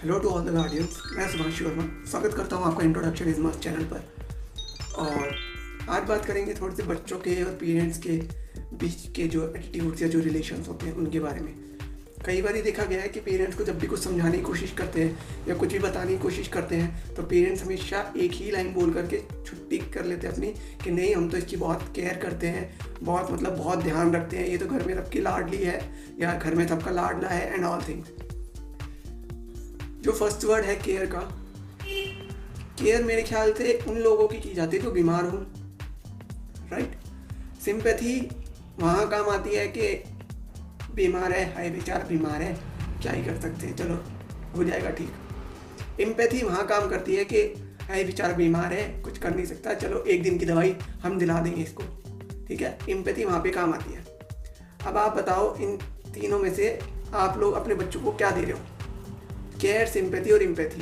Hello to all the guardians, मैं सुभाष वर्मा स्वागत करता हूँ आपका इंट्रोडक्शन इज मस्ट चैनल पर। और आज बात करेंगे थोड़े से बच्चों के और पेरेंट्स के बीच के जो एटीट्यूड्स या जो रिलेशंस होते हैं उनके बारे में। कई बार देखा गया है कि पेरेंट्स को जब भी कुछ समझाने की कोशिश करते हैं या कुछ भी बताने की कोशिश करते हैं तो पेरेंट्स हमेशा एक ही लाइन बोल करके छुट्टी कर लेते हैं अपनी कि नहीं, हम तो इसकी बहुत केयर करते हैं, बहुत ध्यान रखते हैं, ये तो घर में सबकी लाडली है या घर में सबका लाडला है एंड ऑल थिंग्स। जो फर्स्ट वर्ड है केयर का, केयर मेरे ख्याल से उन लोगों की जाती है जो बीमार हो, राइट। सिंपैथी वहाँ काम आती है कि बीमार है, हाय बेचारा बीमार है, क्या ही कर सकते हैं, चलो हो जाएगा ठीक। एम्पैथी वहाँ काम करती है कि हाय बेचारा बीमार है, कुछ कर नहीं सकता, चलो एक दिन की दवाई हम दिला देंगे इसको, ठीक है। एम्पैथी वहाँ पे काम आती है। अब आप बताओ, इन तीनों में से आप लोग अपने बच्चों को क्या दे रहे हो? केयर, सिंपैथी और एम्पैथी।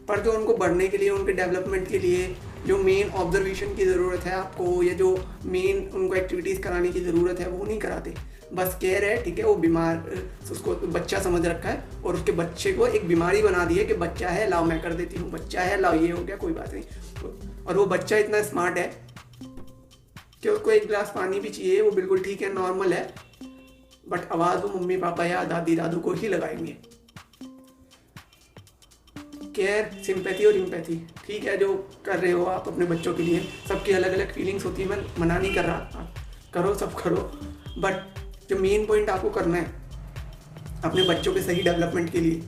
पर जो उनको बढ़ने के लिए, उनके डेवलपमेंट के लिए जो मेन ऑब्जर्वेशन की ज़रूरत है आपको, या जो मेन उनको एक्टिविटीज़ कराने की ज़रूरत है वो नहीं कराते। बस केयर है, ठीक है, वो बीमार, उसको बच्चा समझ रखा है और उसके बच्चे को एक बीमारी बना दी है कि बच्चा है, लाओ मैं कर देती हूँ, बच्चा है, लाओ ये हो गया, कोई बात नहीं। और वो बच्चा इतना स्मार्ट है कि उसको एक गिलास पानी भी चाहिए, वो बिल्कुल ठीक है, नॉर्मल है, बट आवाज़ वो मम्मी पापा या दादी दादू को ही लगाएंगे। केयर, सिंपैथी और एम्पैथी, ठीक है, जो कर रहे हो आप अपने बच्चों के लिए, सबकी अलग अलग फीलिंग्स होती है, मैं मना नहीं कर रहा, आप करो, सब करो, बट जो मेन पॉइंट आपको करना है अपने बच्चों के सही डेवलपमेंट के लिए,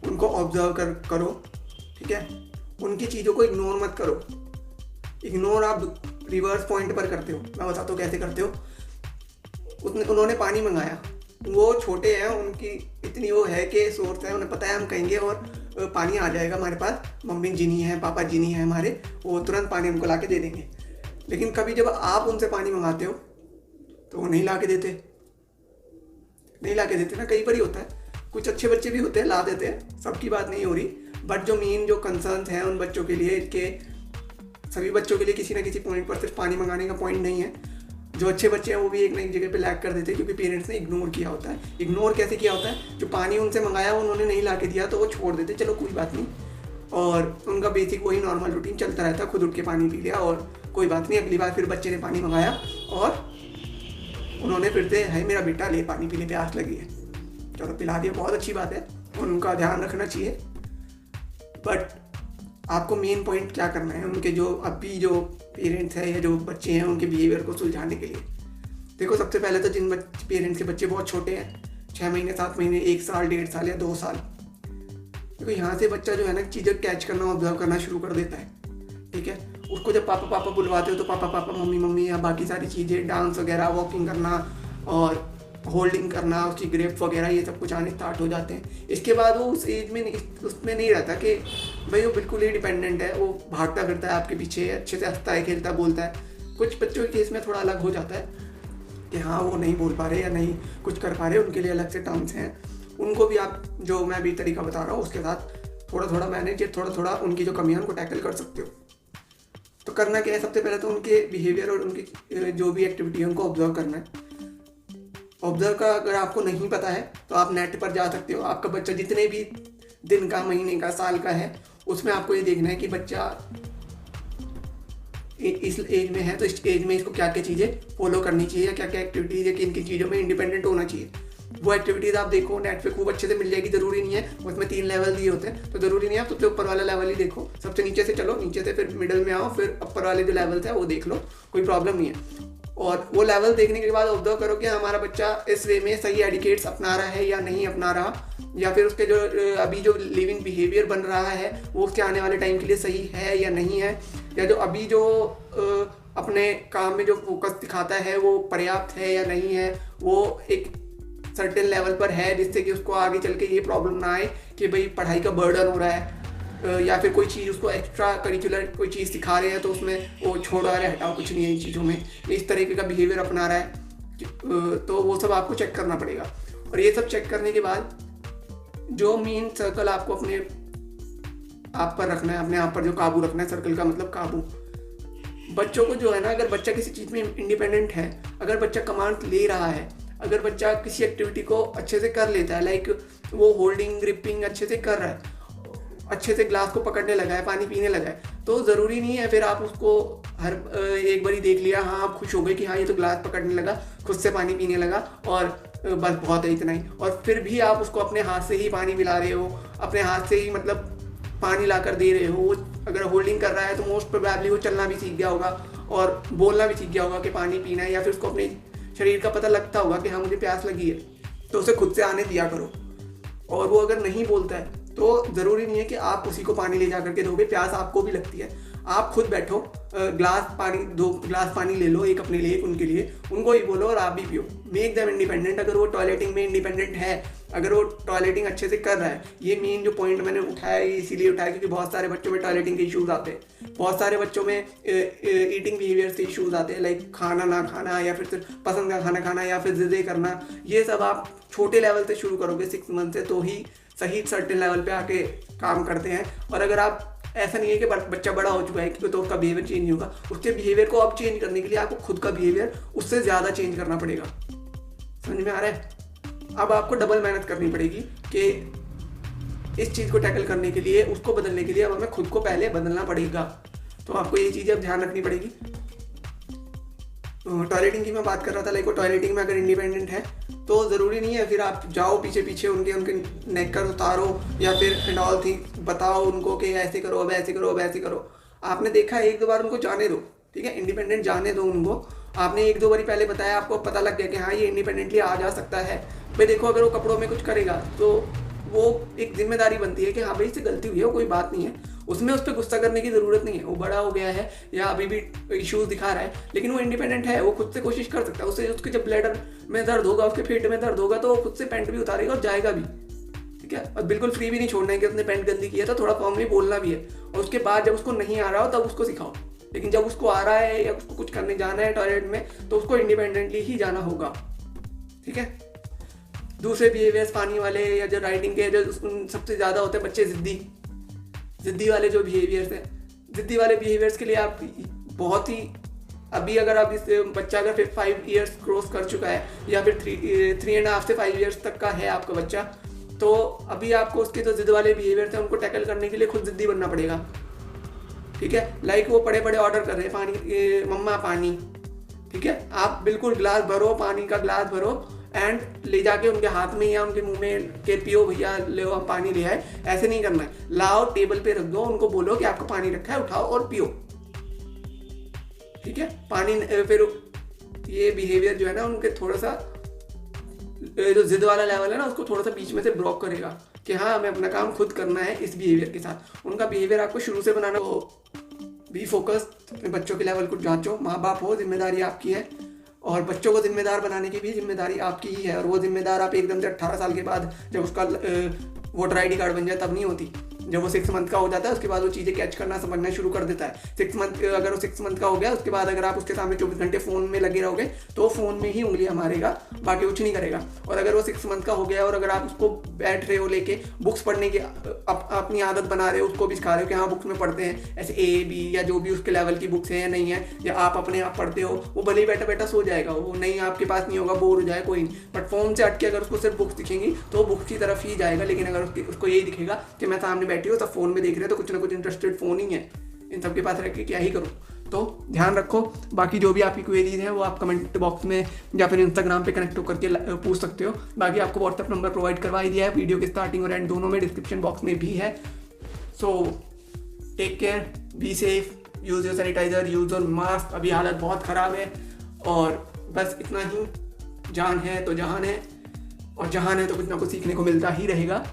उनको ऑब्जर्व करो, ठीक है। उनकी चीज़ों को इग्नोर मत करो। इग्नोर आप रिवर्स पॉइंट पर करते हो, मैं बताता हूँ कैसे करते हो। उन्होंने पानी मंगाया, वो छोटे हैं, उनकी इतनी वो है कि सोर्स है, उन्हें पता है हम कहेंगे और पानी आ जाएगा हमारे पास, मम्मी जिनी है, पापा जिनी है हमारे, वो तुरंत पानी हमको ला के दे देंगे। लेकिन कभी जब आप उनसे पानी मंगाते हो तो वो नहीं ला के देते, नहीं ला के देते ना। कई बार ही होता है, कुछ अच्छे बच्चे भी होते हैं, ला देते हैं, सबकी बात नहीं हो रही, बट जो मेन जो कंसर्न्स हैं उन बच्चों के लिए, के सभी बच्चों के लिए किसी ना किसी पॉइंट पर सिर्फ पानी मंगाने का पॉइंट नहीं है। जो अच्छे बच्चे हैं वो भी एक ना एक जगह पे लैग कर देते हैं क्योंकि पेरेंट्स ने इग्नोर किया होता है। इग्नोर कैसे किया होता है? जो पानी उनसे मंगाया उन्होंने नहीं ला के दिया तो वो छोड़ देते, चलो कोई बात नहीं, और उनका बेसिक वही नॉर्मल रूटीन चलता रहता, खुद उठ के पानी पी लिया और कोई बात नहीं। अगली बार फिर बच्चे ने पानी मंगाया और उन्होंने फिर से, है मेरा बेटा ले पानी पी ले, प्यास लगी है, चलो पिला दिया, बहुत अच्छी बात है, उनका ध्यान रखना चाहिए। बट आपको मेन पॉइंट क्या करना है, उनके जो अभी जो पेरेंट्स हैं या जो बच्चे हैं उनके बिहेवियर को सुलझाने के लिए। देखो, सबसे पहले तो जिन पेरेंट्स के बच्चे बहुत छोटे हैं, 6 महीने 7 महीने 1 साल 1.5 साल या 2 साल, देखो यहाँ से बच्चा जो है ना चीज़ें कैच करना, ऑब्जर्व करना शुरू कर देता है, ठीक है। उसको जब पापा पापा बुलवाते हो तो पापा पापा, मम्मी मम्मी या बाकी सारी चीज़ें, डांस वगैरह, वॉकिंग करना और होल्डिंग करना, उसकी ग्रिप वगैरह, ये सब कुछ आने स्टार्ट हो जाते हैं। इसके बाद वो उस एज में उसमें नहीं रहता कि भाई वो बिल्कुल ही डिपेंडेंट है, वो भागता फिरता है आपके पीछे, अच्छे से हंसता है, खेलता बोलता है। कुछ बच्चों के केस में थोड़ा अलग हो जाता है कि हाँ वो नहीं बोल पा रहे या नहीं कुछ कर पा रहे, उनके लिए अलग से टर्म्स हैं, उनको भी आप जो मैं अभी तरीका बता रहा हूँ उसके साथ थोड़ा थोड़ा मैनेज, थोड़ा थोड़ा उनकी जो कमियां उनको टैकल कर सकते हो। तो करना क्या है, सबसे पहले तो उनके बिहेवियर और उनकी जो भी एक्टिविटी है उनको ऑब्जर्व करना है। ऑब्जर्व का अगर आपको नहीं पता है तो आप नेट पर जा सकते हो। आपका बच्चा जितने भी दिन का, महीने का, साल का है, उसमें आपको ये देखना है कि बच्चा इस एज में है तो इस एज में इसको क्या क्या चीज़ें फॉलो करनी चाहिए, या क्या क्या एक्टिविटीज़ या किन किन चीज़ों में इंडिपेंडेंट होना चाहिए। वो एक्टिविटीज़ आप देखो, नेट पे खूब अच्छे से मिल जाएगी, ज़रूरी नहीं है उसमें 3 लेवल दिए होते हैं, तो ज़रूरी नहीं है आप सबसे ऊपर वाला लेवल ही देखो, सबसे नीचे से चलो, नीचे से फिर मिडल में आओ, फिर ऊपर वाले जो लेवल्स है वो देख लो, कोई प्रॉब्लम नहीं है। और वो लेवल देखने के बाद ऑब्जर्व करो कि हमारा बच्चा इस वे में सही एडिकेट्स अपना रहा है या नहीं अपना रहा, या फिर उसके जो अभी जो लिविंग बिहेवियर बन रहा है वो उसके आने वाले टाइम के लिए सही है या नहीं है, या जो अभी जो अपने काम में जो फोकस दिखाता है वो पर्याप्त है या नहीं है, वो एक सर्टेन लेवल पर है जिससे कि उसको आगे चल के ये प्रॉब्लम ना आए कि भाई पढ़ाई का बर्डन हो रहा है, या फिर कोई चीज़ उसको एक्स्ट्रा करिकुलर कोई चीज़ सिखा रहे हैं तो उसमें वो छोड़ रहा है, हटाओ कुछ नहीं है इन चीज़ों में, इस तरीके का बिहेवियर अपना रहा है, तो वो सब आपको चेक करना पड़ेगा। और ये सब चेक करने के बाद जो मेन सर्कल आपको अपने आप पर रखना है, अपने आप पर जो काबू रखना है, सर्कल का मतलब काबू। बच्चों को जो है ना, अगर बच्चा किसी चीज़ में इंडिपेंडेंट है, अगर बच्चा कमांड ले रहा है, अगर बच्चा किसी एक्टिविटी को अच्छे से कर लेता है, लाइक वो होल्डिंग ग्रिपिंग अच्छे से कर रहा है, अच्छे से ग्लास को पकड़ने लगा है, पानी पीने लगा है, तो ज़रूरी नहीं है फिर आप उसको हर एक बारी देख लिया, हाँ आप खुश हो गए कि हाँ ये तो ग्लास पकड़ने लगा, खुद से पानी पीने लगा और बस बहुत है इतना ही, और फिर भी आप उसको अपने हाथ से ही पानी पिला रहे हो, अपने हाथ से ही मतलब पानी ला कर दे रहे हो। वो अगर होल्डिंग कर रहा है तो मोस्ट प्रोबेबली वो चलना भी सीख गया होगा और बोलना भी सीख गया होगा कि पानी पीना है, या फिर उसको अपने शरीर का पता लगता होगा कि हाँ मुझे प्यास लगी है, तो उसे खुद से आने दिया करो। और वो अगर नहीं बोलता है तो ज़रूरी नहीं है कि आप उसी को पानी ले जा करके दोगे, प्यास आपको भी लगती है, आप खुद बैठो, ग्लास पानी 2 ग्लास पानी ले लो, एक अपने लिए एक उनके लिए, उनको ही बोलो और आप भी पियो। Make them independent. अगर वो टॉयलेटिंग में इंडिपेंडेंट है, अगर वो टॉयलेटिंग अच्छे से कर रहा है, ये मेन जो पॉइंट मैंने उठाया इसीलिए उठाया क्योंकि बहुत सारे बच्चों में टॉयलेटिंग के इश्यूज़ आते हैं, बहुत सारे बच्चों में ईटिंग बिहेवियर के इश्यूज़ आते हैं, लाइक खाना ना खाना या फिर सिर्फ पसंद का खाना खाना या फिर ज़िद्दें करना। ये सब आप छोटे लेवल से शुरू करोगे 6 मंथ से, तो ही सही सर्टेन लेवल पे आके काम करते हैं। और अगर आप ऐसा नहीं है कि बच्चा बड़ा हो चुका है तो उसका बिहेवियर चेंज नहीं होगा, उसके बिहेवियर को अब चेंज करने के लिए आपको खुद का बिहेवियर उससे ज़्यादा चेंज करना पड़ेगा। समझ में आ रहा है? अब आपको डबल मेहनत करनी पड़ेगी कि इस चीज़ को टैकल करने के लिए, उसको बदलने के लिए अब हमें खुद को पहले बदलना पड़ेगा। तो आपको ये चीज़ें अब ध्यान रखनी पड़ेगी। टॉयलेटिंग की मैं बात कर रहा था, लाइक वो टॉयलेटिंग में अगर इंडिपेंडेंट है तो ज़रूरी नहीं है फिर आप जाओ पीछे पीछे उनके नेकर उतारो या फिर एंड ऑल थिंग बताओ उनको कि ऐसे करो, अब ऐसे करो, अब ऐसे करो। आपने देखा 1-2 बार उनको जाने दो, ठीक है, इंडिपेंडेंट जाने दो उनको। आपने 1-2 बारी पहले बताया, आपको पता लग गया कि हाँ ये इंडिपेंडेंटली आ जा सकता है। भाई देखो अगर वो कपड़ों में कुछ करेगा तो वो एक जिम्मेदारी बनती है कि हाँ भाई इससे गलती हुई है, कोई बात नहीं है, उसमें उस पर गुस्सा करने की ज़रूरत नहीं है। वो बड़ा हो गया है या अभी भी इश्यूज़ दिखा रहा है, लेकिन वो इंडिपेंडेंट है, वो खुद से कोशिश कर सकता है। उससे उसके जब ब्लैडर में दर्द होगा, उसके पेट में दर्द होगा, तो वो खुद से पैंट भी उतारेगा और जाएगा भी, ठीक है। और बिल्कुल फ्री भी नहीं छोड़ना है कि उसने पैंट गंदी की है, तो थोड़ा फॉर्मली बोलना भी है। और उसके बाद जब उसको नहीं आ रहा हो तब उसको सिखाओ, लेकिन जब उसको आ रहा है या उसको कुछ करने जाना है टॉयलेट में तो उसको इंडिपेंडेंटली ही जाना होगा, ठीक है। दूसरे बिहेवियर्स पानी वाले या जो राइडिंग के जो सबसे ज़्यादा होते हैं बच्चे ज़िद्दी वाले जो बिहेवियर्स हैं, ज़िद्दी वाले बिहेवियर्स के लिए आप बहुत ही अभी अगर आप इस बच्चा अगर 5 ईयर्स क्रॉस कर चुका है या फिर 3.5 से 5 ईयर्स तक का है आपका बच्चा, तो अभी आपको उसके जो ज़िद वाले बिहेवियर्स हैं उनको टैकल करने के लिए खुद ज़िद्दी बनना पड़ेगा, ठीक है। लाइक वो बड़े बड़े ऑर्डर कर रहे हैं, पानी मम्मा पानी, ठीक है, आप बिल्कुल ग्लास भरो, पानी का ग्लास भरो एंड ले जाके उनके हाथ में या उनके मुंह में के पियो, भैया ले आप पानी ले आए। ऐसे नहीं करना है, लाओ टेबल पे रख दो, उनको बोलो कि आपको पानी रखा है, उठाओ और पियो, ठीक है। पानी फिर ये बिहेवियर जो है ना उनके थोड़ा सा जो जिद वाला लेवल है ना उसको थोड़ा सा बीच में से ब्लॉक करेगा कि हाँ हमें अपना काम खुद करना है इस बिहेवियर के साथ। उनका बिहेवियर आपको शुरू से बनाना, तो बी फोकस, अपने बच्चों के लेवल को जांचो, माँ बाप हो, जिम्मेदारी आपकी है और बच्चों को जिम्मेदार बनाने की भी जिम्मेदारी आपकी ही है। और वो जिम्मेदार आप एकदम से 18 साल के बाद जब उसका वोटर ID कार्ड बन जाए तब नहीं होती, जब वो 6 मंथ का हो जाता है उसके बाद वो चीज़ें कैच करना समझना शुरू कर देता है। 6 मंथ अगर वो 6 मंथ का हो गया उसके बाद अगर आप उसके सामने 24 घंटे फ़ोन में लगे रहोगे तो फ़ोन में ही उंगलियां मारेगा, बाकी कुछ नहीं करेगा। और अगर वो 6 मंथ का हो गया और अगर आप उसको बैठ रहे हो लेके बुक्स पढ़ने की अपनी आदत बना रहे हो, उसको भी सिखा रहे हो कि हाँ बुक्स में पढ़ते हैं ऐसे A B या जो भी उसके लेवल की बुक्स हैं या नहीं है, या आप अपने आप पढ़ते हो, वो भले ही बैठा बैठा सो जाएगा, वो नहीं आपके पास नहीं होगा, बोर हो जाए कोई नहीं, बट फ़ोन से हट के अगर उसको सिर्फ बुक्स दिखेंगी तो वो बुक्स की तरफ ही जाएगा। लेकिन अगर उसको यही दिखेगा कि मैं सामने बैठी हूँ सब फ़ोन में देख रहे हो तो कुछ ना कुछ इंटरेस्टेड फ़ोन ही है, इन सब के पास रह के क्या ही करूँ। तो ध्यान रखो। बाकी जो भी आपकी क्वेरीज हैं वो आप कमेंट बॉक्स में या फिर इंस्टाग्राम पे कनेक्ट करके पूछ सकते हो। बाकी आपको व्हाट्सएप नंबर प्रोवाइड करवा ही दिया है, वीडियो के स्टार्टिंग और एंड दोनों में, डिस्क्रिप्शन बॉक्स में भी है। So take care, be safe, use your sanitiser, use your mask. अभी हालत बहुत ख़राब है और बस इतना ही। जान है तो जहान है, और जहान है तो कुछ ना कुछ सीखने को मिलता ही रहेगा।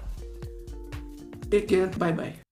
Take care, bye bye.